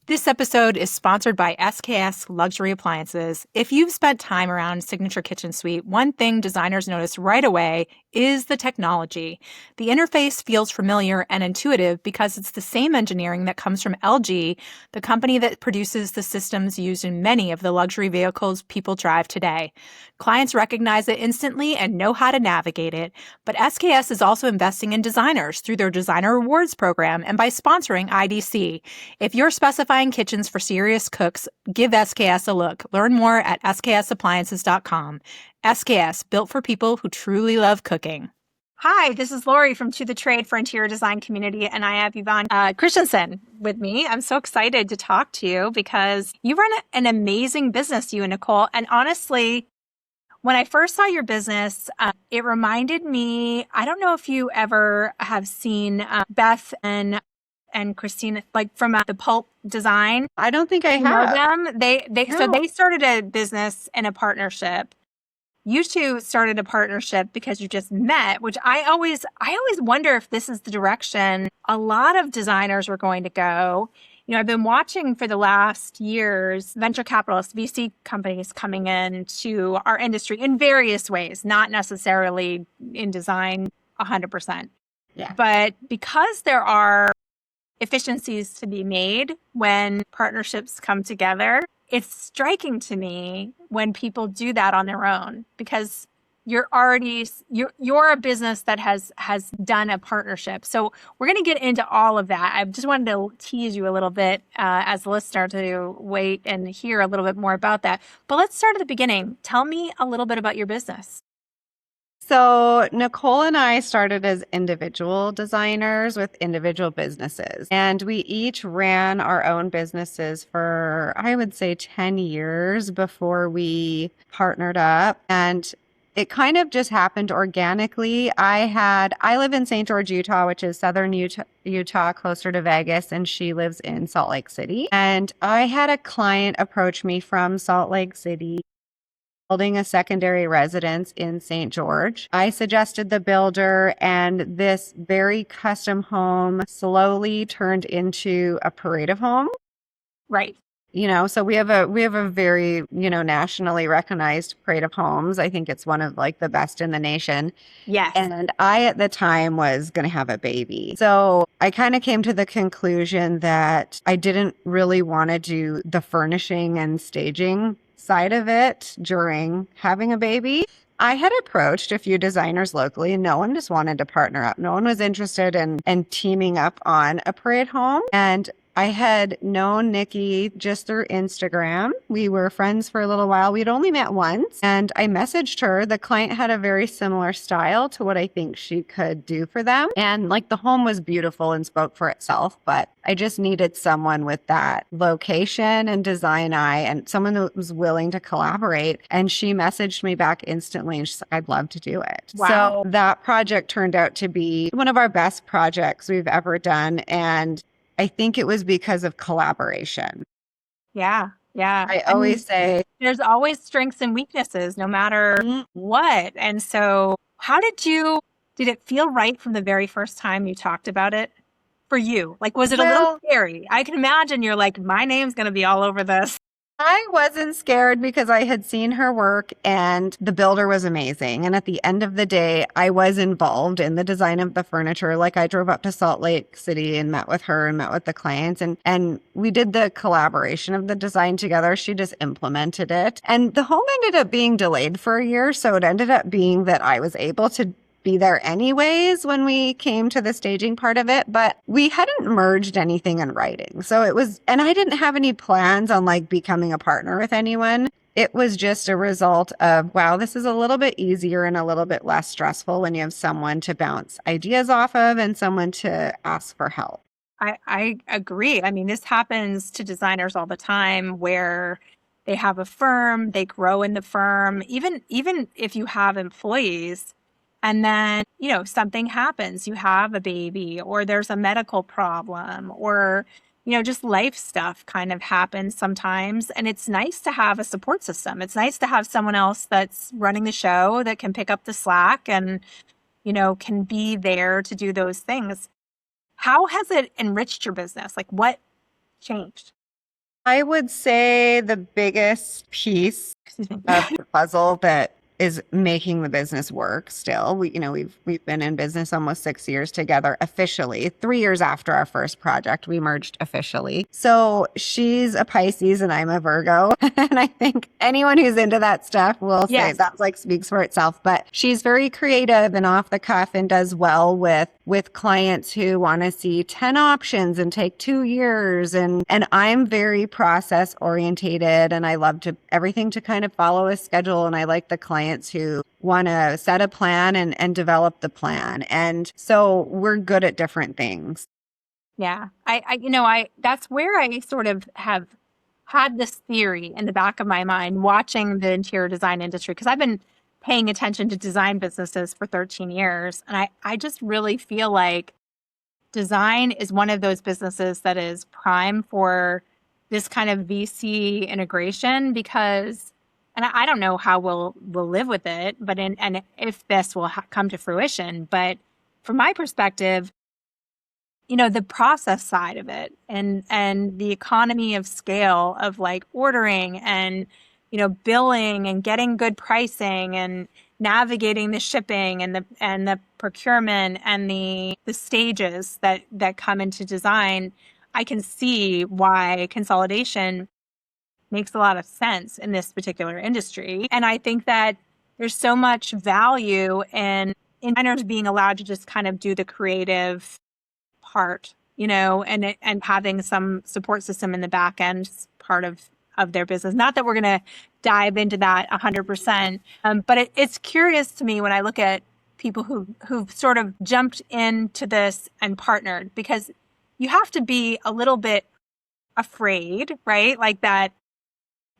This episode is sponsored by SKS Luxury Appliances. If you've spent time around Signature Kitchen Suite, one thing designers notice right away is the technology. The interface feels familiar and intuitive because it's the same engineering that comes from LG, the company that produces the systems used in many of the luxury vehicles people drive today. Clients recognize it instantly and know how to navigate it, but SKS is also investing in designers through their Designer Rewards program and by sponsoring IDC. If you're specifying kitchens for serious cooks, give SKS a look. Learn more at sksappliances.com. SKS, built for people who truly love cooking. Hi, this is Lori from To The Trade for Interior Design Community, and I have Yvonne Christensen with me. I'm so excited to talk to you because you run an amazing business, you and Nicole. And honestly, when I first saw your business, it reminded me, I don't know if you ever have seen Beth and Christina, like from the Pulp Design. I don't think I You know have. them? So they started a business in a partnership. You two started a partnership because you just met, which I always wonder if this is the direction a lot of designers were going to go. You know, I've been watching for the last years venture capitalists, VC companies coming into our industry in various ways, not necessarily in design 100%. Yeah. But because there are efficiencies to be made when partnerships come together, it's striking to me when people do that on their own because you're a business that has done a partnership. So we're going to get into all of that. I just wanted to tease you a little bit as a listener to wait and hear a little bit more about that. But let's start at the beginning. Tell me a little bit about your business. So Nicole and I started as individual designers with individual businesses, and we each ran our own businesses for, I would say, 10 years before we partnered up. And it kind of just happened organically. I live in St. George, Utah, which is southern Utah, closer to Vegas, and she lives in Salt Lake City. And I had a client approach me from Salt Lake City, building a secondary residence in St. George. I suggested the builder, and this very custom home slowly turned into a parade of home. Right. You know, so we have a very, nationally recognized parade of homes. I think it's one of like the best in the nation. Yes. And I at the time was going to have a baby. So I kind of came to the conclusion that I didn't really want to do the furnishing and staging side of it during having a baby. I had approached a few designers locally and no one just wanted to partner up. No one was interested in teaming up on a parade home. And I had known Nikki just through Instagram. We were friends for a little while. We'd only met once, and I messaged her. The client had a very similar style to what I think she could do for them. And like the home was beautiful and spoke for itself, but I just needed someone with that location and design eye and someone that was willing to collaborate. And she messaged me back instantly and she's like, I'd love to do it. Wow. So that project turned out to be one of our best projects we've ever done. And I think it was because of collaboration. Yeah. Yeah. I always say there's always strengths and weaknesses no matter what. And so did it feel right from the very first time you talked about it for you? Like, was it a little scary? I can imagine you're like, my name's going to be all over this. I wasn't scared because I had seen her work and the builder was amazing. And at the end of the day, I was involved in the design of the furniture. Like I drove up to Salt Lake City and met with her and met with the clients and we did the collaboration of the design together. She just implemented it. And the home ended up being delayed for a year. So it ended up being that I was able to be there anyways when we came to the staging part of it, but we hadn't merged anything in writing. So it was, and I didn't have any plans on like becoming a partner with anyone. It was just a result of, wow, this is a little bit easier and a little bit less stressful when you have someone to bounce ideas off of and someone to ask for help. I agree. I mean, this happens to designers all the time where they have a firm, they grow in the firm, even if you have employees. And then, something happens, you have a baby or there's a medical problem or, just life stuff kind of happens sometimes. And it's nice to have a support system. It's nice to have someone else that's running the show that can pick up the slack and, can be there to do those things. How has it enriched your business? Like what changed? I would say the biggest piece of the puzzle that is making the business work still. We've been in business almost 6 years together officially. 3 years after our first project, we merged officially. So she's a Pisces and I'm a Virgo. And I think anyone who's into that stuff will say Yes. that like speaks for itself. But she's very creative and off the cuff and does well with clients who want to see 10 options and take 2 years. And I'm very process orientated and I love to everything to kind of follow a schedule. And I like the clients who want to set a plan and develop the plan. And so we're good at different things. Yeah. That's where I sort of have had this theory in the back of my mind watching the interior design industry because I've been paying attention to design businesses for 13 years. And I just really feel like design is one of those businesses that is prime for this kind of VC integration because, and I don't know how we'll live with it, but and if this will come to fruition, but from my perspective, the process side of it and the economy of scale of like ordering and billing and getting good pricing and navigating the shipping and the procurement and the stages that come into design. I can see why consolidation makes a lot of sense in this particular industry, and I think that there's so much value in designers being allowed to just kind of do the creative part, and having some support system in the back end is part of their business. Not that we're going to dive into that 100%, but it's curious to me when I look at people who've sort of jumped into this and partnered, because you have to be a little bit afraid, right? Like that.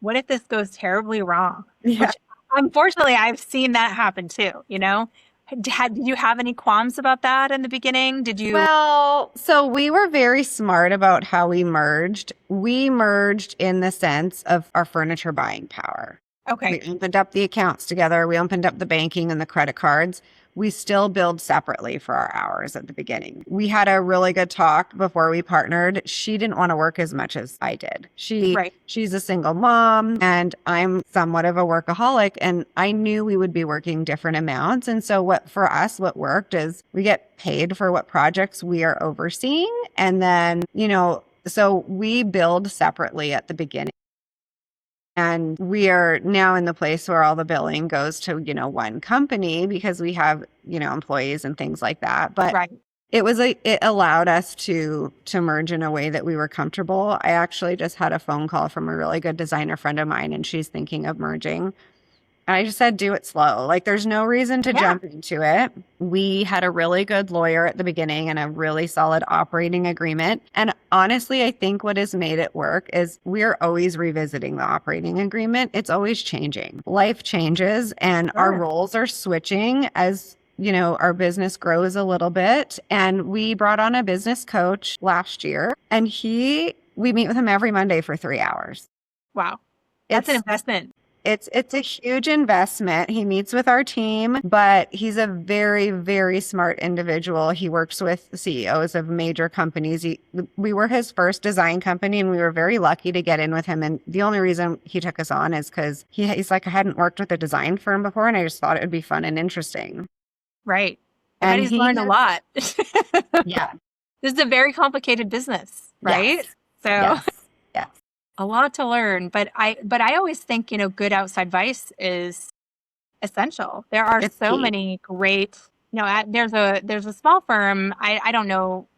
What if this goes terribly wrong? Yeah. Which unfortunately I've seen that happen too. Did you have any qualms about that in the beginning? Did you? Well, so we were very smart about how we merged. We merged in the sense of our furniture buying power. Okay. We opened up the accounts together. We opened up the banking and the credit cards. We still billed separately for our hours at the beginning. We had a really good talk before we partnered. She didn't want to work as much as I did. Right. She's a single mom and I'm somewhat of a workaholic and I knew we would be working different amounts. And so what worked is we get paid for what projects we are overseeing. And then, so we billed separately at the beginning. And we are now in the place where all the billing goes to, one company because we have, employees and things like that. But Right. it allowed us to merge in a way that we were comfortable. I actually just had a phone call from a really good designer friend of mine and she's thinking of merging. And I just said, do it slow. Like, there's no reason to jump into it. We had a really good lawyer at the beginning and a really solid operating agreement. And honestly, I think what has made it work is we're always revisiting the operating agreement. It's always changing. Life changes and our roles are switching as our business grows a little bit. And we brought on a business coach last year and we meet with him every Monday for 3 hours. Wow. That's an investment. It's a huge investment. He meets with our team, but he's a very, very smart individual. He works with CEOs of major companies. We were his first design company and we were very lucky to get in with him. And the only reason he took us on is because he's like, I hadn't worked with a design firm before and I just thought it would be fun and interesting. Right. I bet And he's learned a lot. Yeah. This is a very complicated business, right? Yes. So Yes. Yes. a lot to learn, but I always think, good outside advice is essential. There are It's so key. many great, there's a small firm. I don't know,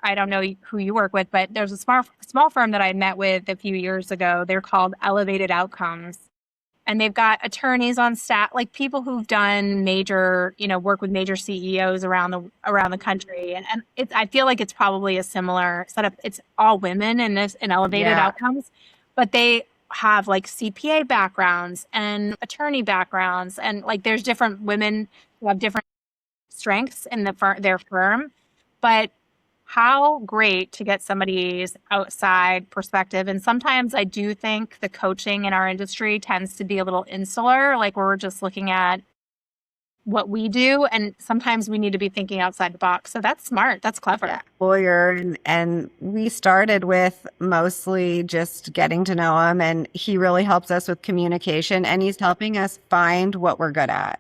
I don't know who you work with, but there's a small firm that I met with a few years ago. They're called Elevated Outcomes. And they've got attorneys on staff, like people who've done major, work with major CEOs around the country. And I feel like it's probably a similar setup. It's all women in Elevated Yeah. Outcomes, but they have like CPA backgrounds and attorney backgrounds. And like there's different women who have different strengths in their firm. But how great to get somebody's outside perspective. And sometimes I do think the coaching in our industry tends to be a little insular, like we're just looking at what we do, and sometimes we need to be thinking outside the box. So that's smart. That's clever. Yeah, lawyer, and we started with mostly just getting to know him, and he really helps us with communication, and he's helping us find what we're good at.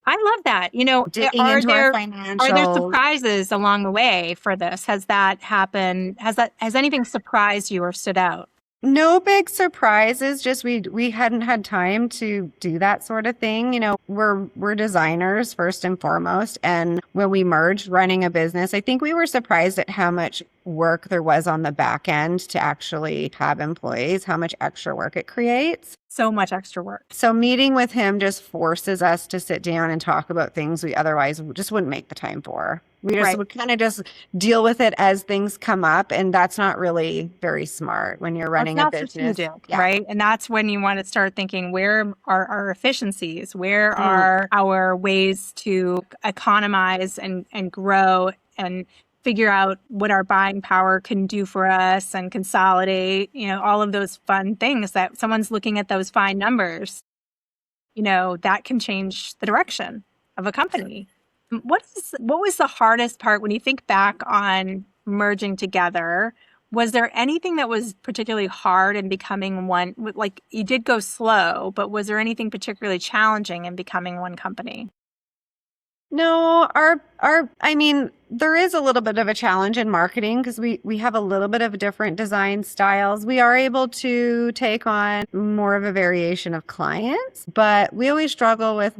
I love that. You know, Digging into our are there financials. surprises along the way for this? Has that happened? Has anything surprised you or stood out? No big surprises, just we hadn't had time to do that sort of thing. You know, we're designers first and foremost, and when we merged running a business, I think we were surprised at how much work there was on the back end to actually have employees, how much extra work it creates. So much extra work. So meeting with him just forces us to sit down and talk about things we otherwise just wouldn't make the time for. We just Right. would kind of just deal with it as things come up. And that's not really very smart when you're Well, it's running a not business. strategic, Yeah. right? And that's when you want to start thinking, where are our efficiencies? Where Mm. are our ways to economize and grow and figure out what our buying power can do for us and consolidate, you know, all of those fun things that someone's looking at those fine numbers, you know, that can change the direction of a company. What was the hardest part when you think back on merging together? Was there anything that was particularly hard in becoming one? Like you did go slow, but was there anything particularly challenging in becoming one company? No, I mean, there is a little bit of a challenge in marketing because we have a little bit of different design styles. We are able to take on more of a variation of clients, but we always struggle with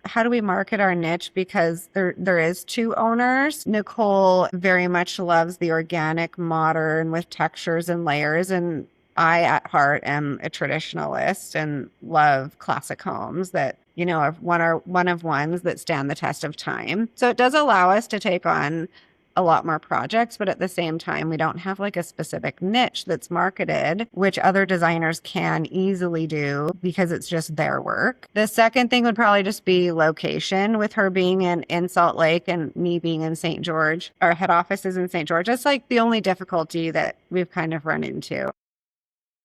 how do we market our niche because there is two owners. Nicole very much loves the organic modern with textures and layers, and I at heart am a traditionalist and love classic homes that, you know, are one of ones that stand the test of time. So it does allow us to take on a lot more projects, but at the same time, we don't have like a specific niche that's marketed, which other designers can easily do because it's just their work. The second thing would probably just be location, with her being in Salt Lake and me being in St. George. Our head office is in St. George. That's like the only difficulty that we've kind of run into.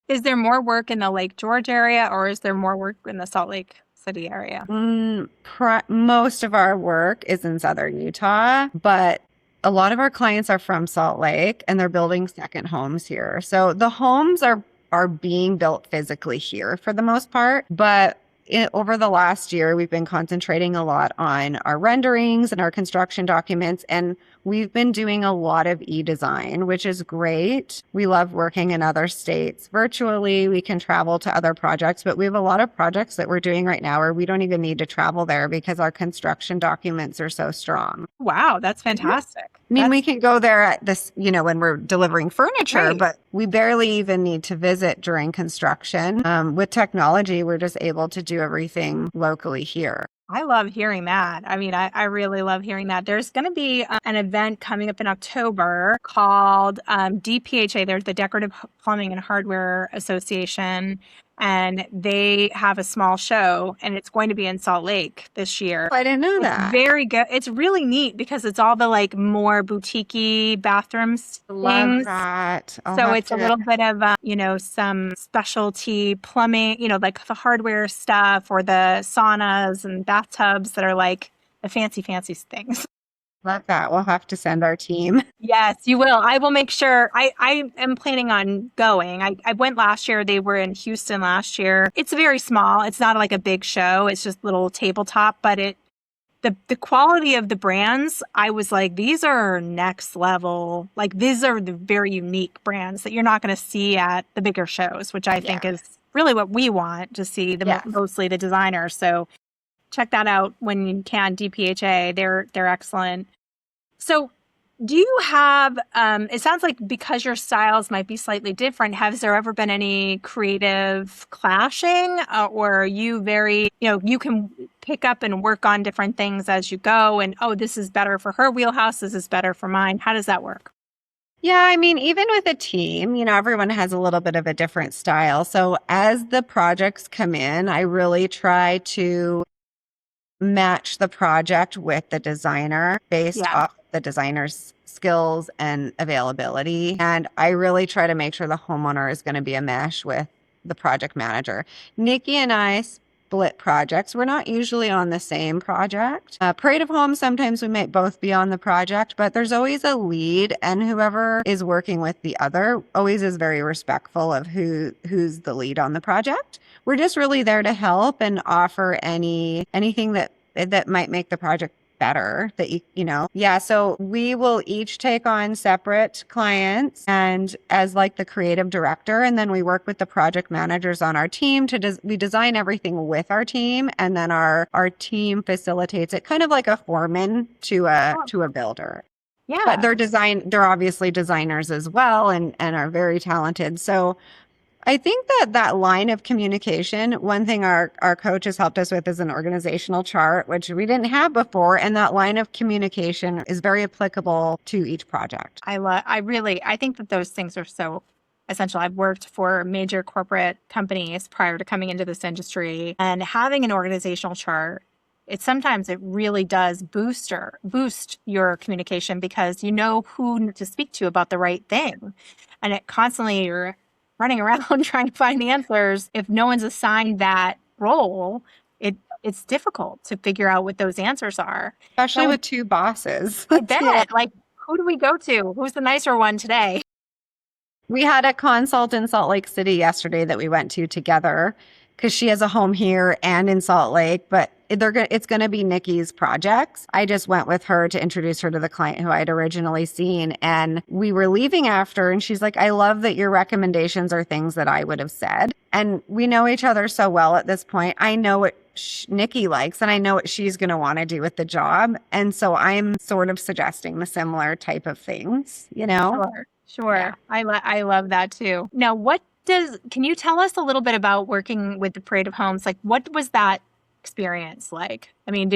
Is there more work in the Lake George area or is there more work in the Salt Lake City area? Most of our work is in Southern Utah, but a lot of our clients are from Salt Lake and they're building second homes here. So the homes are being built physically here for the most part, but over the last year, we've been concentrating a lot on our renderings and our construction documents, and we've been doing a lot of e-design, which is great. We love working in other states virtually. We can travel to other projects, but we have a lot of projects that we're doing right now where we don't even need to travel there because our construction documents are so strong. Wow, that's fantastic. I mean, we can go there at this, you know, when we're delivering furniture, Right. but we barely even need to visit during construction. With technology, we're just able to do everything locally here. I love hearing that. I mean, I really love hearing that. There's going to be an event coming up in October called DPHA. There's the Decorative Plumbing and Hardware Association, and they have a small show, and it's going to be in Salt Lake this year. I didn't know It's that. very good. It's really neat because it's all the like more boutique-y bathrooms Love things. that. So it's a little bit of, you know, some specialty plumbing, you know, like the hardware stuff or the saunas and bathtubs that are like the fancy things. Love that. We'll have to send our team. Yes, you will. I will make sure. I am planning on going. I went last year. They were in Houston last year. It's very small. It's not like a big show. It's just little tabletop, but the quality of the brands, I was like, these are next level. Like these are the very unique brands that you're not going to see at the bigger shows, which I think is really what we want to see, mostly the designers. So check that out when you can. DPHA, they're excellent. So do you have, it sounds like because your styles might be slightly different, has there ever been any creative clashing or are you very, you know, you can pick up and work on different things as you go and, oh, this is better for her wheelhouse, this is better for mine. How does that work? Yeah, I mean, even with a team, you know, everyone has a little bit of a different style. So as the projects come in, I really try to match the project with the designer based off the designer's skills and availability. And I really try to make sure the homeowner is going to be a mesh with the project manager. Nikki and I split projects. We're not usually on the same project. Parade of Homes, sometimes we might both be on the project, but there's always a lead, and whoever is working with the other always is very respectful of who's the lead on the project. We're just really there to help and offer anything that might make the project better that yeah, so we will each take on separate clients and as like the creative director, and then we work with the project managers on our team we design everything with our team, and then our team facilitates it, kind of like a foreman to a builder. Yeah. But they're obviously designers as well, and are very talented. So I think that line of communication, one thing our coach has helped us with is an organizational chart, which we didn't have before. And that line of communication is very applicable to each project. I think that those things are so essential. I've worked for major corporate companies prior to coming into this industry, and having an organizational chart, sometimes it really does boost your communication, because you know who to speak to about the right thing. And it constantly you're running around trying to find answers. If no one's assigned that role, it's difficult to figure out what those answers are. Especially with two bosses. I bet. Yeah. Like, who do we go to? Who's the nicer one today? We had a consult in Salt Lake City yesterday that we went to together, because she has a home here and in Salt Lake, but it's going to be Nikki's projects. I just went with her to introduce her to the client who I'd originally seen. And we were leaving after, and she's like, I love that your recommendations are things that I would have said. And we know each other so well at this point. I know what Nikki likes, and I know what she's going to want to do with the job. And so I'm sort of suggesting the similar type of things, Sure. Yeah. I love that too. Now, can you tell us a little bit about working with the Parade of Homes? Like, what was that experience like? I mean,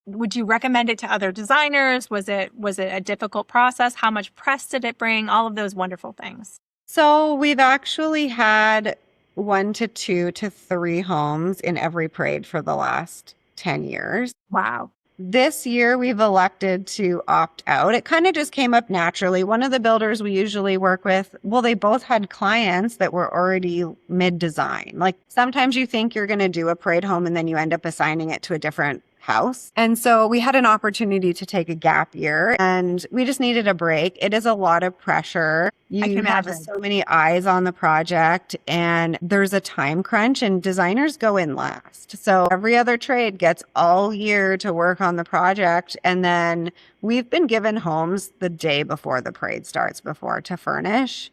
would you recommend it to other designers? Was it a difficult process? How much press did it bring? All of those wonderful things. So we've actually had 1 to 2 to 3 homes in every parade for the last 10 years. Wow. This year, we've elected to opt out. It kind of just came up naturally. One of the builders we usually work with, they both had clients that were already mid-design. Like, sometimes you think you're going to do a parade home and then you end up assigning it to a different house. And so we had an opportunity to take a gap year, and we just needed a break. It is a lot of pressure. You have so many eyes on the project, and there's a time crunch, and designers go in last. So every other trade gets all year to work on the project. And then we've been given homes the day before the parade starts to furnish.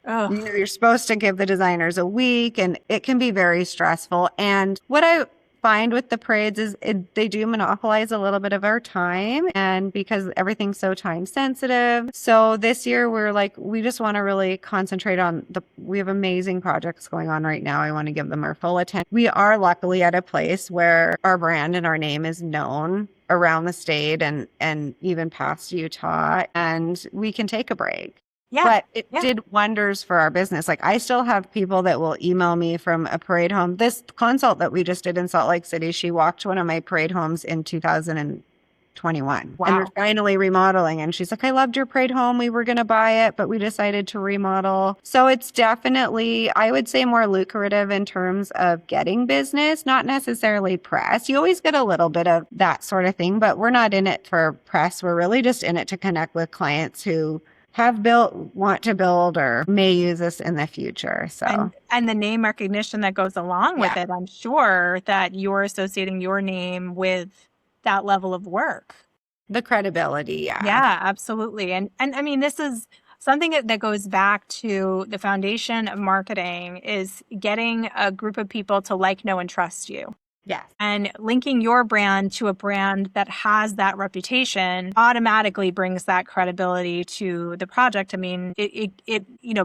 Oh. You're supposed to give the designers a week, and it can be very stressful. And what I find with the parades is they do monopolize a little bit of our time, and because everything's so time sensitive. So this year we're like, we just want to really concentrate on we have amazing projects going on right now. I want to give them our full attention. We are luckily at a place where our brand and our name is known around the state and even past Utah, and we can take a break. Yeah, but it did wonders for our business. Like, I still have people that will email me from a parade home. This consult that we just did in Salt Lake City, she walked one of my parade homes in 2021. Wow. And we're finally remodeling. And she's like, I loved your parade home. We were going to buy it, but we decided to remodel. So it's definitely, I would say, more lucrative in terms of getting business, not necessarily press. You always get a little bit of that sort of thing, but we're not in it for press. We're really just in it to connect with clients who have built, want to build, or may use us in the future. So and the name recognition that goes along with it. I'm sure that you're associating your name with that level of work. The credibility, yeah. Yeah, absolutely. And I mean, this is something that goes back to the foundation of marketing, is getting a group of people to like, know, and trust you. Yes. And linking your brand to a brand that has that reputation automatically brings that credibility to the project. I mean,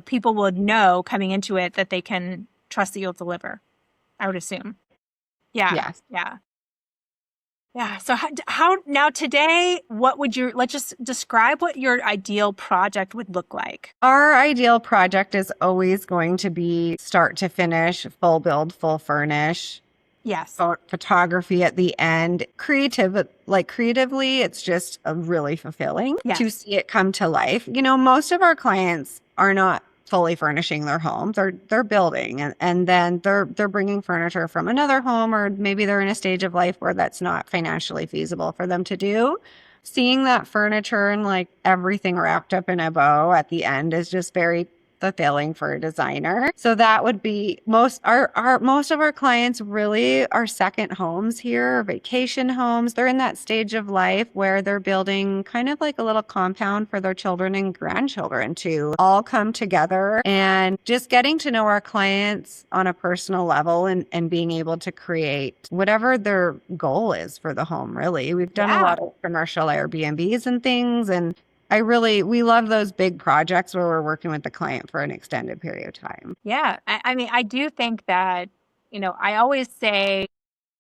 people would know coming into it that they can trust that you'll deliver, I would assume. Yeah. Yes. Yeah. Yeah. So how now today, let's just describe what your ideal project would look like. Our ideal project is always going to be start to finish, full build, full furnish. Yes. Photography at the end. Creatively, it's just really fulfilling to see it come to life. Most of our clients are not fully furnishing their homes. They're building, and then they're bringing furniture from another home, or maybe they're in a stage of life where that's not financially feasible for them to do. Seeing that furniture and like everything wrapped up in a bow at the end is just very fulfilling for a designer. So that would be most of our clients really are second homes here, or vacation homes. They're in that stage of life where they're building kind of like a little compound for their children and grandchildren to all come together, and just getting to know our clients on a personal level, and being able to create whatever their goal is for the home, really. We've done a Yeah. lot of commercial Airbnbs and things, and we love those big projects where we're working with the client for an extended period of time. Yeah. I mean, I do think that, I always say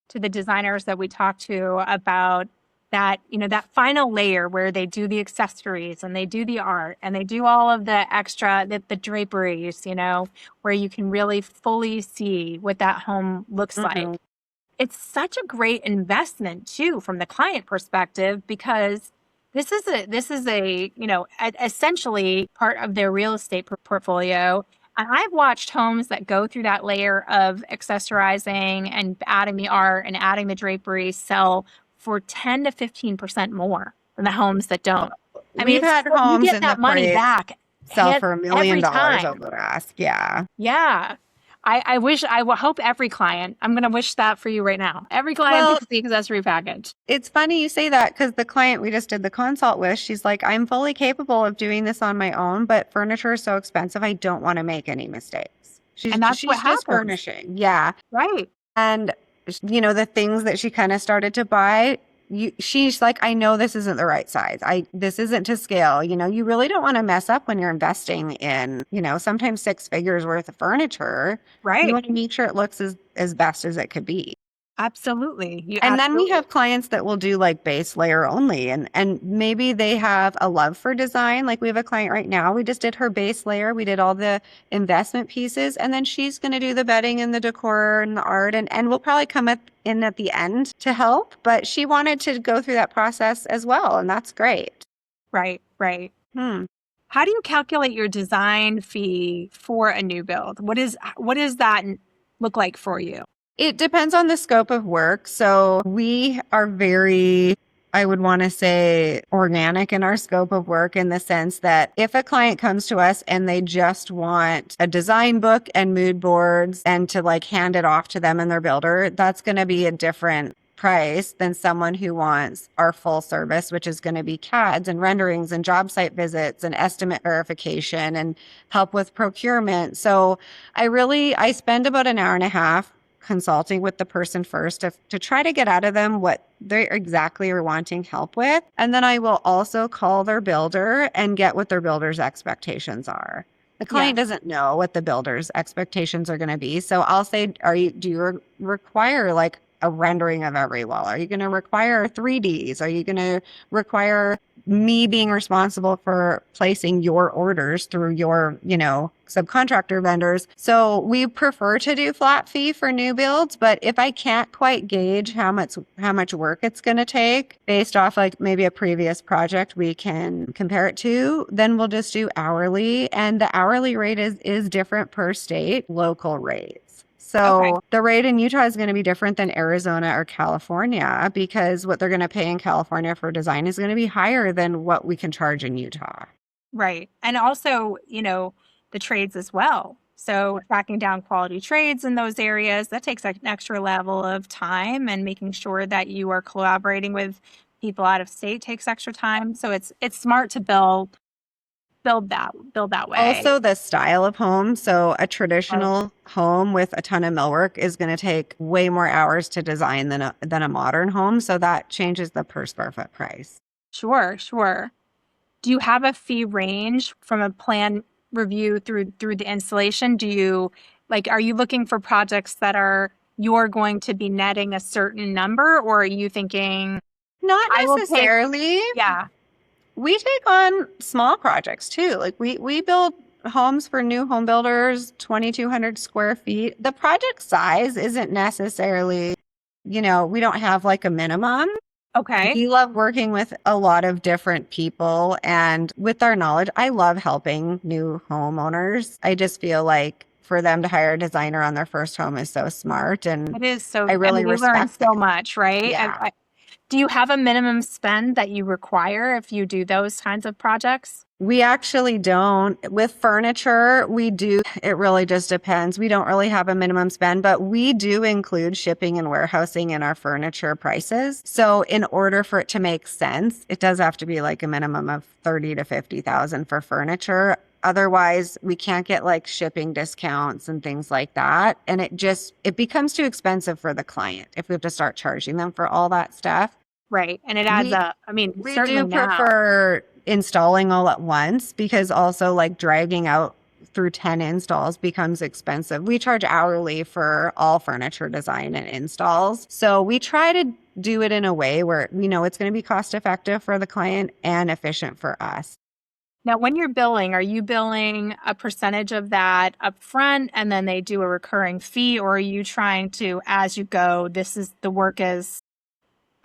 to the designers that we talk to about that, that final layer where they do the accessories and they do the art and they do all of the extra, the draperies, where you can really fully see what that home looks like. Mhm. It's such a great investment too from the client perspective, because this is a essentially part of their real estate portfolio. And I've watched homes that go through that layer of accessorizing and adding the art and adding the drapery sell for 10 to 15% more than the homes that don't. I mean, We've had you homes get in the that money place back sell for $1 million every time. over ask. Yeah. Yeah. I hope every client, I'm going to wish that for you right now. Every client Well, gets the accessory package. it's funny you say that, because the client we just did the consult with, she's like, I'm fully capable of doing this on my own, but furniture is so expensive. I don't want to make any mistakes. And that's what She's just happens. furnishing. Yeah. Right. And, the things that she kind of started to buy, she's like, I know this isn't the right size. This isn't to scale. You really don't want to mess up when you're investing in, sometimes 6 figures worth of furniture. You Right. want to make sure it looks as best as it could be. Absolutely. You And then we absolutely. have clients that will do like base layer only, and maybe they have a love for design. Like we have a client right now, we just did her base layer. We did all the investment pieces, and then she's going to do the bedding and the decor and the art, and we'll probably come in at the end to help, but she wanted to go through that process as well, and that's great. Right. Right. Hmm. How do you calculate your design fee for a new build? What does that look like for you? It depends on the scope of work. So we are very, I would want to say, organic in our scope of work, in the sense that if a client comes to us and they just want a design book and mood boards and to like hand it off to them and their builder, that's going to be a different price than someone who wants our full service, which is going to be CADs and renderings and job site visits and estimate verification and help with procurement. So I spend about an hour and a half consulting with the person first to try to get out of them what they exactly are wanting help with. And then I will also call their builder and get what their builder's expectations are. The client doesn't know what the builder's expectations are going to be. So I'll say, do you require like a rendering of every wall? Are you going to require 3Ds? Are you going to require me being responsible for placing your orders through your, subcontractor vendors? So we prefer to do flat fee for new builds, but if I can't quite gauge how much work it's going to take based off like maybe a previous project we can compare it to, then we'll just do hourly, and the hourly rate is different per state, local rates. Okay. So the rate in Utah is going to be different than Arizona or California, because what they're going to pay in California for design is going to be higher than what we can charge in Utah. Right. And also, the trades as well. So tracking down quality trades in those areas, that takes an extra level of time, and making sure that you are collaborating with people out of state takes extra time. So it's smart to build that way. Also, the style of home. So a traditional home with a ton of millwork is going to take way more hours to design than a modern home. So that changes the per square foot price. Sure, sure. Do you have a fee range from a plan review through the installation? Are you looking for projects that you're going to be netting a certain number, or are you thinking Not I will take, necessarily. yeah, We take on small projects too. Like we build homes for new home builders, 2,200 square feet. The project size isn't necessarily, we don't have like a minimum. Okay. We love working with a lot of different people, and with our knowledge, I love helping new homeowners. I just feel like for them to hire a designer on their first home is so smart, and It is I so, I really mean, you learn respect so it. much, right? Yeah. Do you have a minimum spend that you require if you do those kinds of projects? We actually don't. With furniture, we do. It really just depends. We don't really have a minimum spend, but we do include shipping and warehousing in our furniture prices. So in order for it to make sense, it does have to be like a minimum of 30 to 50,000 for furniture. Otherwise, we can't get like shipping discounts and things like that. And it becomes too expensive for the client if we have to start charging them for all that stuff. Right. And it adds We up. I mean, we do certainly now. prefer installing all at once because also like dragging out through 10 installs becomes expensive. We charge hourly for all furniture design and installs. So we try to do it in a way where we know it's going to be cost effective for the client and efficient for us. Now, when you're billing, are you billing a percentage of that up front and then they do a recurring fee, or are you trying to, as you go, this work, is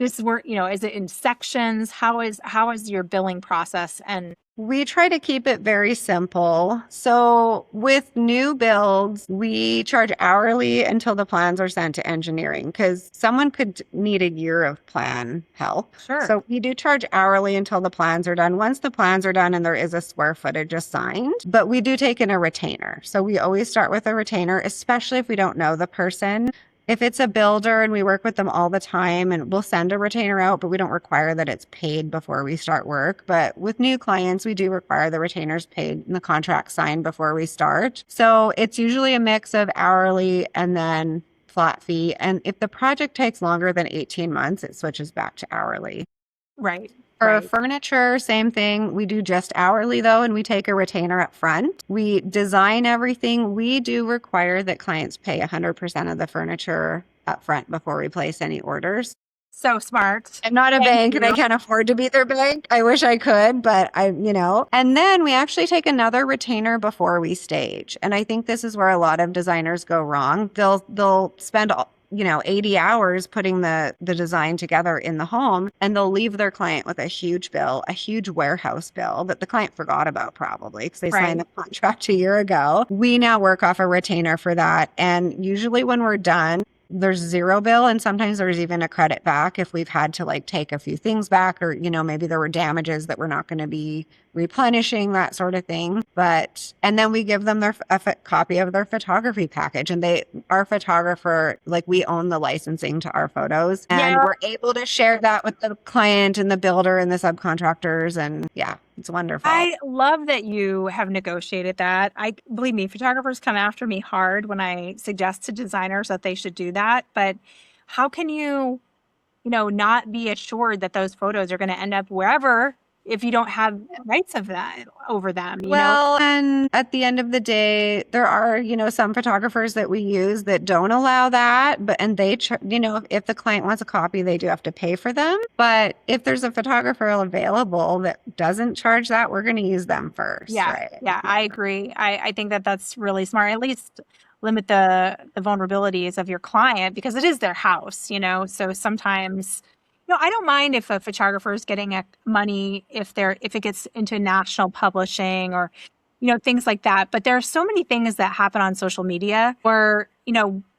it in sections? How is your billing process? And We try to keep it very simple. So with new builds, we charge hourly until the plans are sent to engineering because someone could need a year of plan help. sure. So we do charge hourly until the plans are done. Once the plans are done and there is a square footage assigned, but we do take in a retainer. So we always start with a retainer, especially if we don't know the person. If it's a builder and we work with them all the time and we'll send a retainer out, but we don't require that it's paid before we start work. But with new clients, we do require the retainers paid and the contract signed before we start. So it's usually a mix of hourly and then flat fee. And if the project takes longer than 18 months, it switches back to hourly. Right. For Right. furniture, same thing. We do just hourly though, and we take a retainer up front. We design everything. We do require that clients pay 100% of the furniture up front before we place any orders. So smart. I'm not a Thank bank and I you. can't afford to be their bank. I wish I could, but and then we actually take another retainer before we stage. And I think this is where a lot of designers go wrong. They'll spend 80 hours putting the design together in the home, and they'll leave their client with a huge bill, a huge warehouse bill that the client forgot about probably because they signed Right. the contract a year ago. We now work off a retainer for that. And usually when we're done, there's zero bill, and sometimes there's even a credit back if we've had to like take a few things back, or maybe there were damages that we're not going to be replenishing, that sort of thing. And then we give them a copy of their photography package, and our photographer, like, we own the licensing to our photos, and Yeah. we're able to share that with the client and the builder and the subcontractors, and yeah, it's wonderful. I love that you have negotiated that. I believe me, photographers come after me hard when I suggest to designers that they should do that. But how can not be assured that those photos are going to end up wherever if you don't have rights of that over them? Well, and at the end of the day, there are, some photographers that we use that don't allow that, and if the client wants a copy, they do have to pay for them. But if there's a photographer available that doesn't charge that, we're going to use them first, Yeah, right? yeah, I agree. I think that that's really smart. At least limit the vulnerabilities of your client because it is their house. So sometimes, I don't mind if a photographer is getting money if it gets into national publishing or things like that. But there are so many things that happen on social media or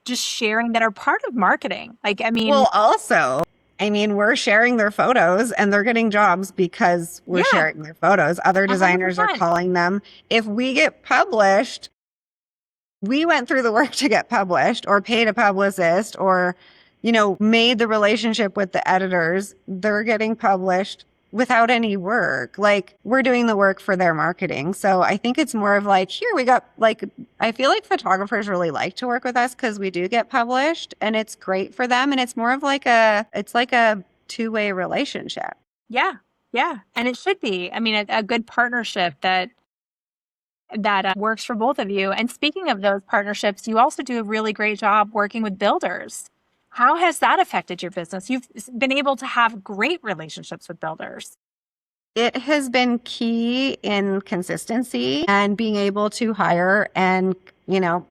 just sharing that are part of marketing. Like, I mean, Well, also, we're sharing their photos and they're getting jobs because we're yeah, sharing their photos. Other designers are 100%. calling them. If we get published, we went through the work to get published or paid a publicist or, made the relationship with the editors. They're getting published without any work. Like, we're doing the work for their marketing. So I think it's more of like, here we got like, I feel like photographers really like to work with us because we do get published and it's great for them. And it's more of like it's like a two-way relationship. Yeah, yeah, and it should be. I mean, a good partnership that works for both of you. And speaking of those partnerships, you also do a really great job working with builders. How has that affected your business? You've been able to have great relationships with builders. It has been key in consistency and being able to hire and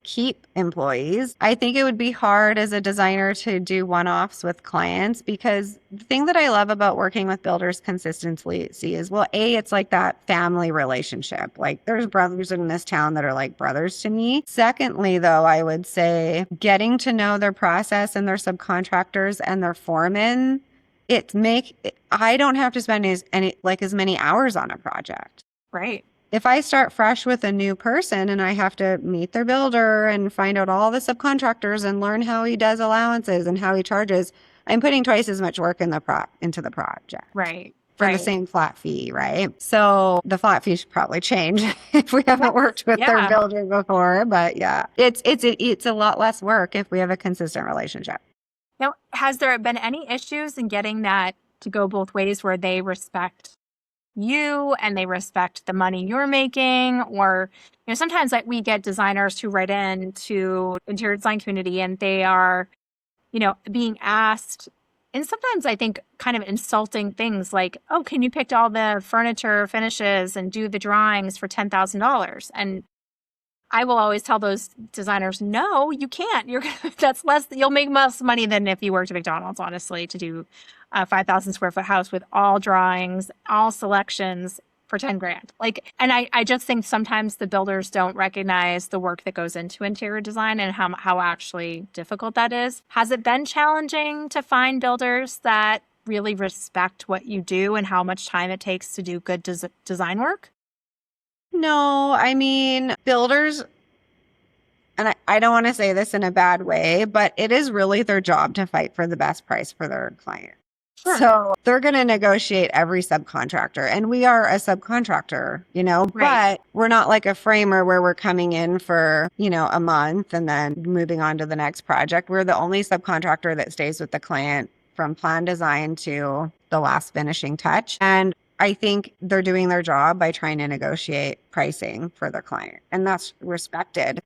keep employees. I think it would be hard as a designer to do one-offs with clients because the thing that I love about working with builders consistently is, well, A, it's like that family relationship. Like there's brothers in this town that are like brothers to me. Secondly, though, I would say getting to know their process and their subcontractors and their foremen, I don't have to spend as many hours on a project. Right. If I start fresh with a new person and I have to meet their builder and find out all the subcontractors and learn how he does allowances and how he charges, I'm putting twice as much work into the project. Right. For the same flat fee, right? So the flat fee should probably change if we haven't worked with their builder before. But yeah, it's a lot less work if we have a consistent relationship. Now, has there been any issues in getting that to go both ways where they respect you and they respect the money you're making? Or sometimes like we get designers who write in to interior design community and they are being asked, and sometimes I think kind of insulting things like, oh, can you pick all the furniture finishes and do the drawings for $10,000? And I will always tell those designers, no, you can't. That's less. You'll make less money than if you worked at McDonald's, honestly, to do a 5,000 square foot house with all drawings, all selections for 10 grand. And I just think sometimes the builders don't recognize the work that goes into interior design and how actually difficult that is. Has it been challenging to find builders that really respect what you do and how much time it takes to do good design work? No, I mean, builders, and I don't want to say this in a bad way, but it is really their job to fight for the best price for their client. Sure. So they're going to negotiate every subcontractor. And we are a subcontractor, right. But we're not like a framer where we're coming in for, a month and then moving on to the next project. We're the only subcontractor that stays with the client from plan design to the last finishing touch. And I think they're doing their job by trying to negotiate pricing for their client, and that's respected.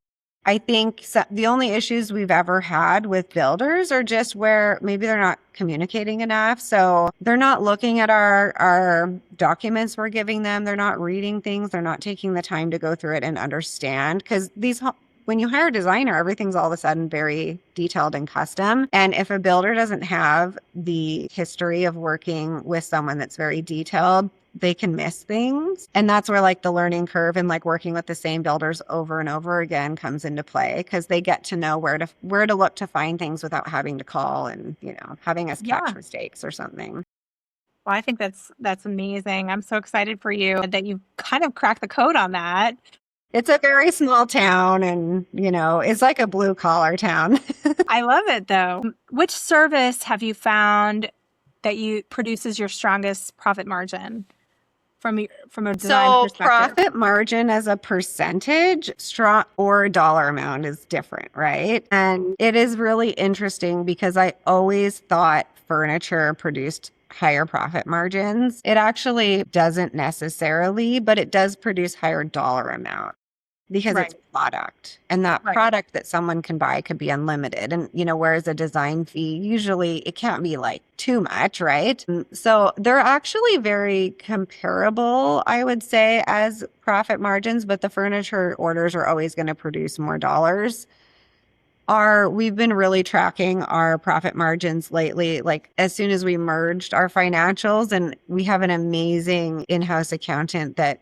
I think the only issues we've ever had with builders are just where maybe they're not communicating enough. So they're not looking at our documents we're giving them. They're not reading things. They're not taking the time to go through it and understand, because when you hire a designer, everything's all of a sudden very detailed and custom. And if a builder doesn't have the history of working with someone that's very detailed, they can miss things. And that's where like the learning curve and like working with the same builders over and over again comes into play, because they get to know where to look to find things without having to call and, having us catch mistakes or something. Well, I think that's amazing. I'm so excited for you that you kind of cracked the code on that. It's a very small town and, it's like a blue collar town. I love it though. Which service have you found that produces your strongest profit margin from a design perspective? Profit margin as a percentage, strong or dollar amount is different, right? And it is really interesting because I always thought furniture produced higher profit margins. It actually doesn't necessarily, but it does produce higher dollar amount because it's product, and that product that someone can buy could be unlimited. And, whereas a design fee, usually it can't be like too much, right? So they're actually very comparable, I would say, as profit margins, but the furniture orders are always going to produce more dollars. We've been really tracking our profit margins lately, like as soon as we merged our financials, and we have an amazing in-house accountant that,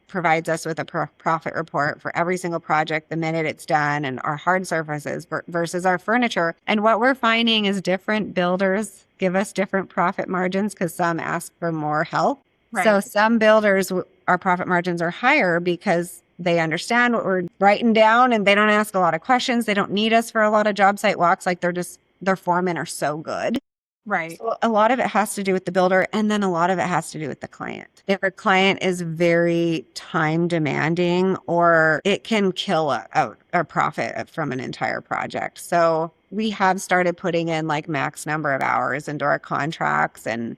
provides us with a profit report for every single project the minute it's done, and our hard surfaces versus our furniture. And what we're finding is different builders give us different profit margins because some ask for more help. Right. So some builders, our profit margins are higher because they understand what we're writing down and they don't ask a lot of questions. They don't need us for a lot of job site walks. Like their foremen are so good. Right. So a lot of it has to do with the builder, and then a lot of it has to do with the client. If a client is very time demanding, or it can kill a profit from an entire project. So we have started putting in like max number of hours into our contracts and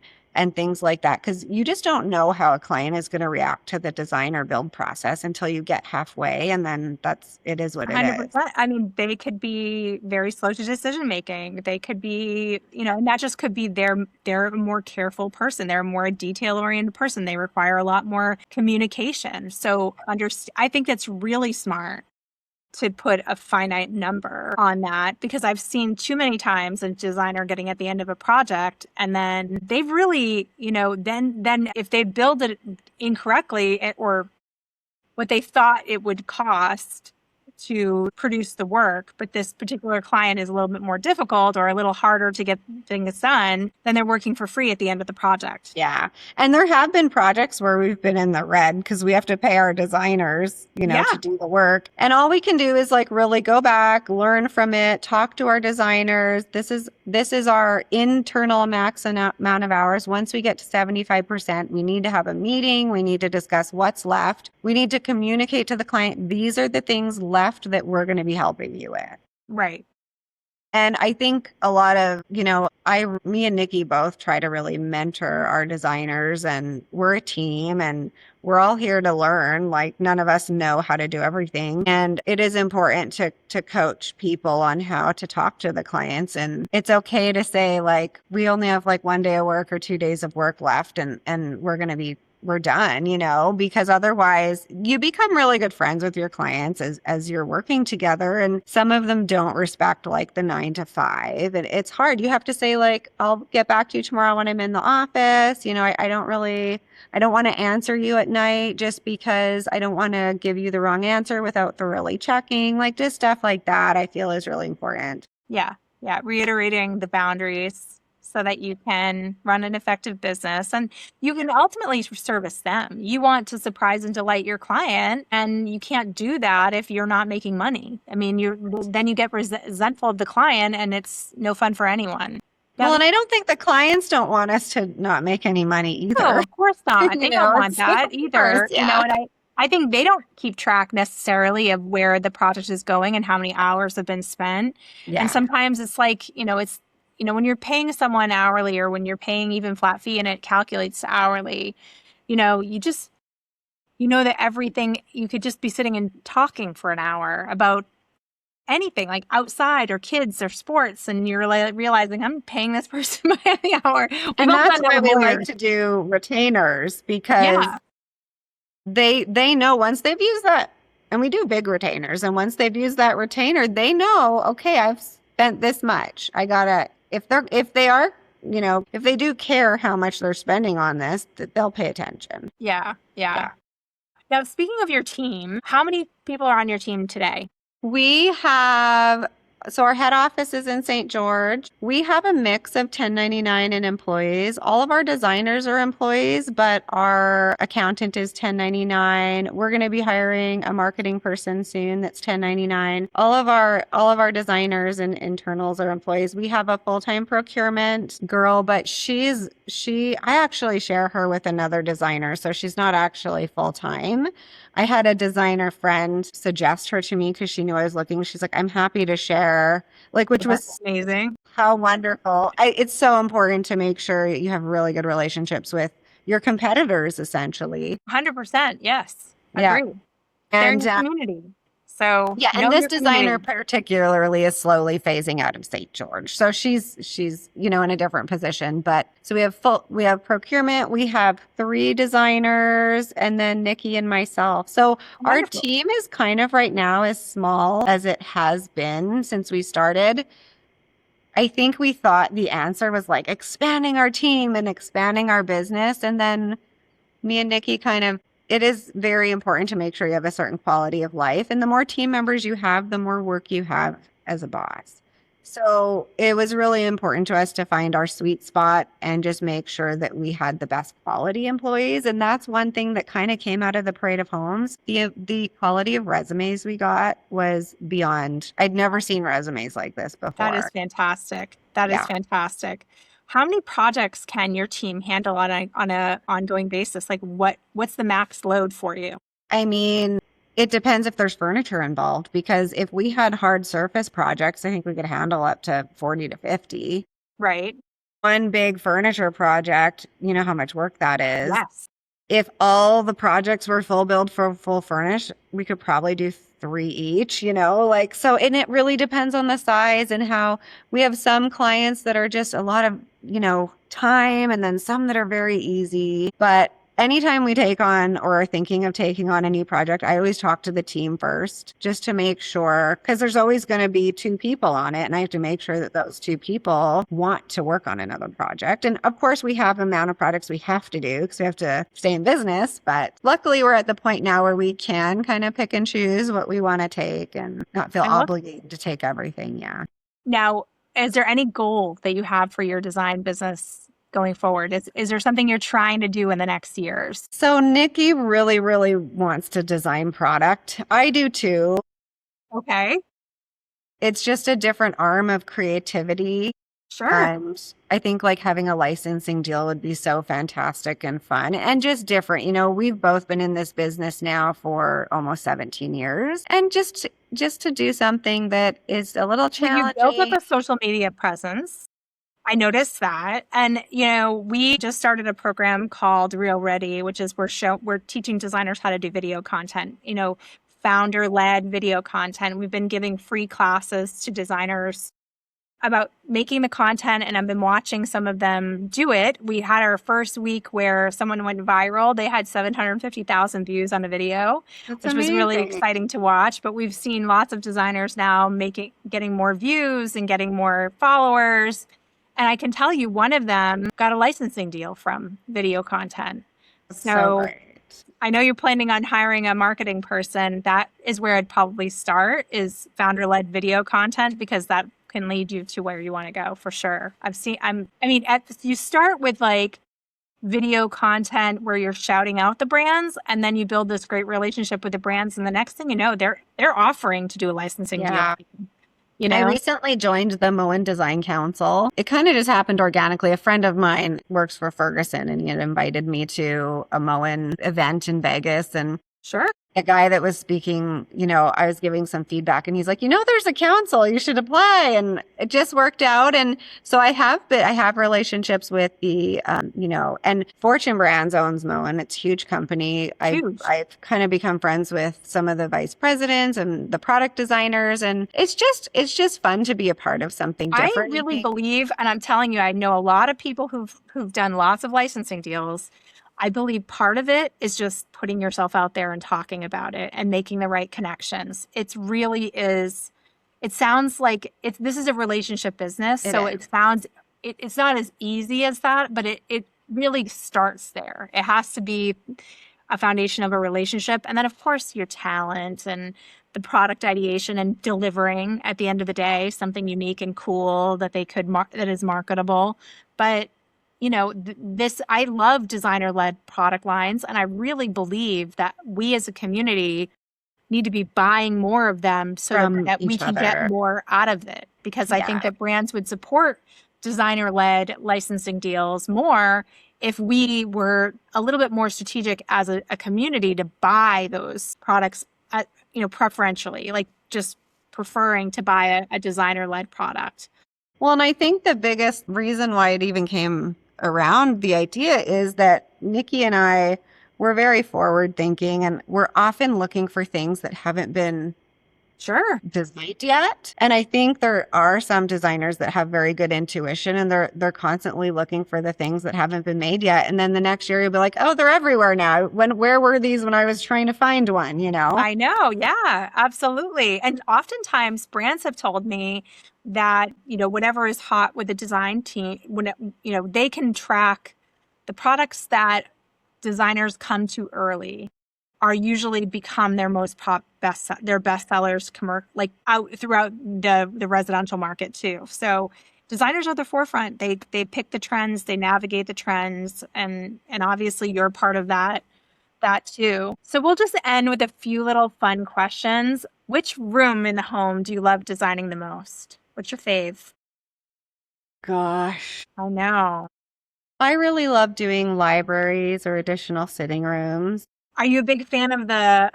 things like that, because you just don't know how a client is going to react to the design or build process until you get halfway, and then it is what it 100%. Is. I mean, they could be very slow to decision making. They could be, and that just could be they're a more careful person. They're a more detail oriented person. They require a lot more communication. So I think that's really smart to put a finite number on that, because I've seen too many times a designer getting at the end of a project and then they've really, then if they build it incorrectly or what they thought it would cost to produce the work, but this particular client is a little bit more difficult or a little harder to get things done, then they're working for free at the end of the project. Yeah. And there have been projects where we've been in the red because we have to pay our designers, to do the work. And all we can do is like really go back, learn from it, talk to our designers. This is our internal max amount of hours. Once we get to 75%, we need to have a meeting. We need to discuss what's left. We need to communicate to the client, these are the things left that we're going to be helping you with. Right. And I think a lot of, me and Nikki both try to really mentor our designers, and we're a team and we're all here to learn. Like none of us know how to do everything. And it is important to coach people on how to talk to the clients. And it's okay to say like, we only have like 1 day of work or 2 days of work left and we're done, because otherwise you become really good friends with your clients as you're working together. And some of them don't respect like the 9 to 5. And it's hard. You have to say like, I'll get back to you tomorrow when I'm in the office. I don't want to answer you at night just because I don't want to give you the wrong answer without thoroughly checking. Like just stuff like that, I feel is really important. Yeah. Yeah. Reiterating the boundaries so that you can run an effective business and you can ultimately service them. You want to surprise and delight your client, and you can't do that if you're not making money. I mean, then you get resentful of the client, and it's no fun for anyone. Well, and I don't think the clients don't want us to not make any money either. No, of course not. They don't want that either. Yeah. And I think they don't keep track necessarily of where the project is going and how many hours have been spent. Yeah. And sometimes it's like, when you're paying someone hourly or when you're paying even flat fee and it calculates hourly, that everything, you could just be sitting and talking for an hour about anything like outside or kids or sports. And you're like realizing I'm paying this person by the hour. And that's why we like to do retainers, because they know once they've used that, and we do big retainers. And once they've used that retainer, they know, okay, I've spent this much. I gotta, if they do care how much they're spending on this, they'll pay attention. Yeah. Now, speaking of your team, how many people are on your team today? So our head office is in St. George. We have a mix of 1099 and employees. All of our designers are employees, but our accountant is 1099. We're going to be hiring a marketing person soon that's 1099. All of our designers and internals are employees. We have a full-time procurement girl, but I actually share her with another designer, so she's not actually full-time. I had a designer friend suggest her to me because she knew I was looking. She's like, I'm happy to share, which was amazing. How wonderful. It's so important to make sure you have really good relationships with your competitors, essentially. 100%. Yes. Yeah. Agree. They're in the community. So yeah, and this designer particularly is slowly phasing out of St. George. So she's in a different position. But so we have procurement, we have 3 designers, and then Nikki and myself. So our team is kind of right now as small as it has been since we started. I think we thought the answer was like expanding our team and expanding our business. And then me and Nikki it is very important to make sure you have a certain quality of life. And the more team members you have, the more work you have as a boss. So it was really important to us to find our sweet spot and just make sure that we had the best quality employees. And that's one thing that kind of came out of the Parade of Homes. The quality of resumes we got was beyond. I'd never seen resumes like this before. That is fantastic. That is fantastic. How many projects can your team handle on a ongoing basis? Like what's the max load for you? I mean, it depends if there's furniture involved, because if we had hard surface projects, I think we could handle up to 40 to 50. Right. One big furniture project, you know how much work that is. Yes. If all the projects were full build for full furnish, we could probably do 3 each, so, and it really depends on the size and how. We have some clients that are just a lot of, time, and then some that are very easy. But anytime we take on or are thinking of taking on a new project, I always talk to the team first just to make sure, because there's always going to be two people on it. And I have to make sure that those two people want to work on another project. And of course, we have amount of projects we have to do because we have to stay in business. But luckily, we're at the point now where we can kind of pick and choose what we want to take and not feel obligated to take everything. Yeah. Now, is there any goal that you have for your design business going forward? Is there something you're trying to do in the next years? So Nikki really, really wants to design product. I do too. Okay. It's just a different arm of creativity. Sure. And I think like having a licensing deal would be so fantastic and fun and just different. You know, we've both been in this business now for almost 17 years. And just to do something that is a little challenging. You built up a social media presence. I noticed that. And, we just started a program called Real Ready, which is we're teaching designers how to do video content, founder-led video content. We've been giving free classes to designers about making the content, and I've been watching some of them do it. We had our first week where someone went viral. They had 750,000 views on a video, which was really exciting to watch. But we've seen lots of designers now getting more views and getting more followers. And I can tell you one of them got a licensing deal from video content. So great. I know you're planning on hiring a marketing person. That is where I'd probably start, is founder-led video content, because that can lead you to where you want to go for sure. You start with like video content where you're shouting out the brands, and then you build this great relationship with the brands. And the next thing you know, they're offering to do a licensing deal. I recently joined the Moen Design Council. It kind of just happened organically. A friend of mine works for Ferguson, and he had invited me to a Moen event in Vegas. And sure. A guy that was speaking, I was giving some feedback, and he's like, there's a council, you should apply. And it just worked out. And so I have relationships with the, and Fortune Brands owns Moen. It's a huge company. I've kind of become friends with some of the vice presidents and the product designers. And it's just fun to be a part of something different. I really believe, and I'm telling you, I know a lot of people who've done lots of licensing deals. I believe part of it is just putting yourself out there and talking about it and making the right connections. It really is. It sounds like this is a relationship business. It's not as easy as that, but it really starts there. It has to be a foundation of a relationship. And then of course your talent and the product ideation and delivering at the end of the day, something unique and cool that that is marketable. But I love designer-led product lines, and I really believe that we as a community need to be buying more of them so that we can get more out of it. Because I think that brands would support designer-led licensing deals more if we were a little bit more strategic as a community to buy those products, preferentially, like just preferring to buy a designer-led product. Well, and I think the biggest reason why it even came around the idea is that Nikki and I were very forward thinking, and we're often looking for things that haven't been designed yet. And I think there are some designers that have very good intuition, and they're constantly looking for the things that haven't been made yet. And then the next year you'll be like, oh, they're everywhere now. Where were these when I was trying to find one, I know. Yeah, absolutely. And oftentimes brands have told me that, whatever is hot with the design team, when they can track the products that designers come to early are usually become their their best sellers like out throughout the residential market too. So designers are the forefront. They pick the trends, they navigate the trends, and obviously you're part of that too. So we'll just end with a few little fun questions. Which room in the home do you love designing the most? What's your fave? Gosh. I know. I really love doing libraries or additional sitting rooms. Are you a big fan of the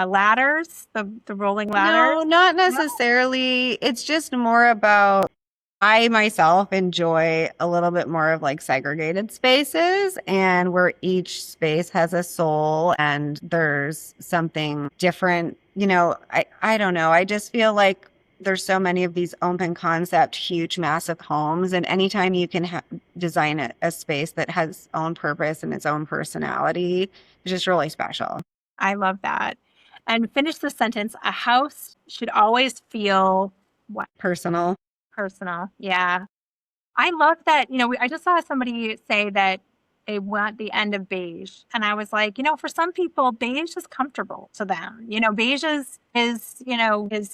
ladders, the rolling ladders? No, not necessarily. It's just more about, I myself enjoy a little bit more of like segregated spaces, and where each space has a soul and there's something different. I don't know. I just feel like there's so many of these open concept, huge, massive homes. And anytime you can design a space that has its own purpose and its own personality, it's just really special. I love that. And finish the sentence. A house should always feel what? Personal. Personal. Yeah. I love that. I just saw somebody say that they want the end of beige. And I was like, for some people, beige is comfortable to them. Beige is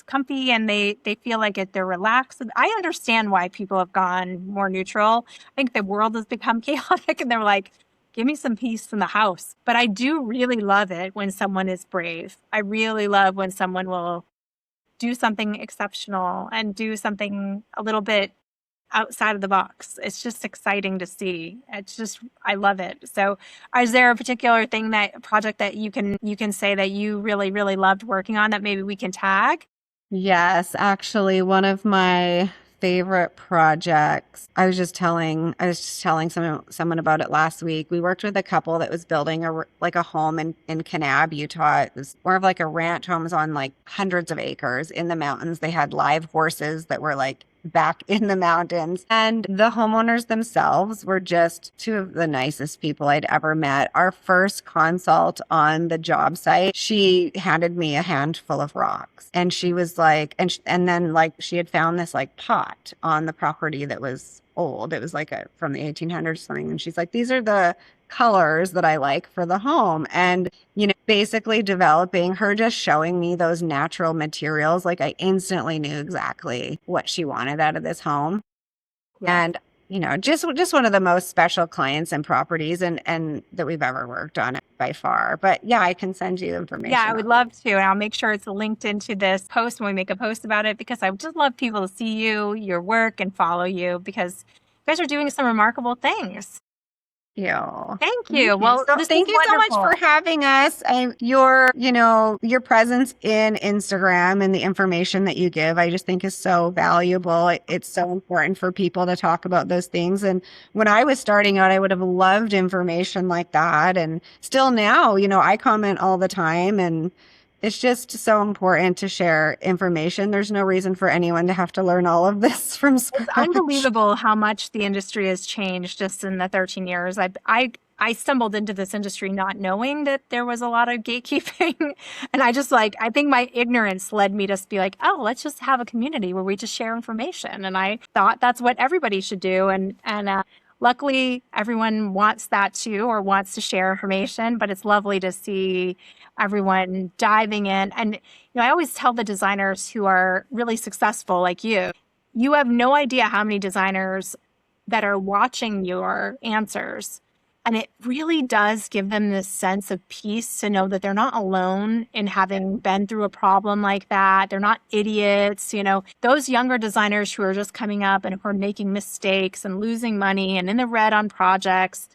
comfy and they feel like they're relaxed. And I understand why people have gone more neutral. I think the world has become chaotic and they're like, give me some peace in the house. But I do really love it when someone is brave. I really love when someone will do something exceptional and do something a little bit outside of the box. It's just exciting to see. I love it. So is there a particular project that you can say that you really, really loved working on that maybe we can tag? Yes, actually, one of my favorite projects. I was just telling someone about it last week. We worked with a couple that was building a home in Kanab, Utah. It was more of like a ranch home. It was on like hundreds of acres in the mountains. They had live horses that were like back in the mountains. And the homeowners themselves were just two of the nicest people I'd ever met. Our first consult on the job site, she handed me a handful of rocks and she was like, and then like she had found this like pot on the property that was old. It was like from the 1800s or something. And she's like, these are the colors that I like for the home. And, basically developing her just showing me those natural materials. Like I instantly knew exactly what she wanted out of this home. Yeah. And, just one of the most special clients and properties and that we've ever worked on by far. But yeah, I can send you Yeah, I information would on it. love to. And I'll make sure it's linked into this post when we make a post about it because I would just love people to see you, your work, and follow you because you guys are doing some remarkable things. You. Thank you. Thank you. Well, So this was thank you so much for wonderful. having us. Your presence in Instagram and the information that you give, I just think is so valuable. It's so important for people to talk about those things. And when I was starting out, I would have loved information like that. And still now, I comment all the time and it's just so important to share information. There's no reason for anyone to have to learn all of this from It's scratch. unbelievable how much the industry has changed just in the 13 years. I stumbled into this industry not knowing that there was a lot of gatekeeping. And I think my ignorance led me to just be like, oh, let's just have a community where we just share information. And I thought that's what everybody should do. And luckily, everyone wants that too, or wants to share information. But it's lovely to see everyone diving in. And, I always tell the designers who are really successful like you have no idea how many designers that are watching your answers. And it really does give them this sense of peace to know that they're not alone in having been through a problem like that. They're not idiots. Those younger designers who are just coming up and who are making mistakes and losing money and in the red on projects,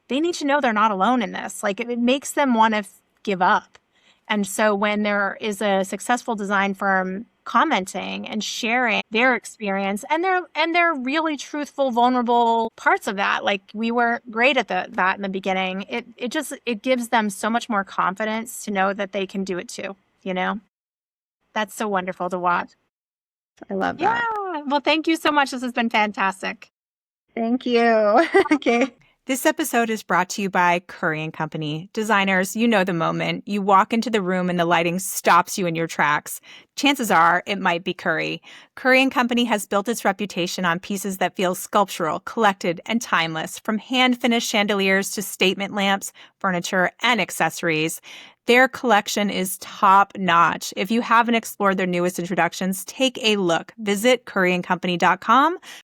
they need to know they're not alone in this. Like it makes them want to give up. And so when there is a successful design firm commenting and sharing their experience and their really truthful, vulnerable parts of that, like we were great at that in the beginning, it gives them so much more confidence to know that they can do it too. That's so wonderful to watch. I love Yeah. that. Well, thank you so much. This has been fantastic. Thank you. Okay. This episode is brought to you by Curry and Company. Designers, you know the moment. You walk into the room and the lighting stops you in your tracks. Chances are it might be Curry. Curry and Company has built its reputation on pieces that feel sculptural, collected, and timeless, from hand-finished chandeliers to statement lamps, furniture, and accessories. Their collection is top-notch. If you haven't explored their newest introductions, take a look. Visit curryandcompany.com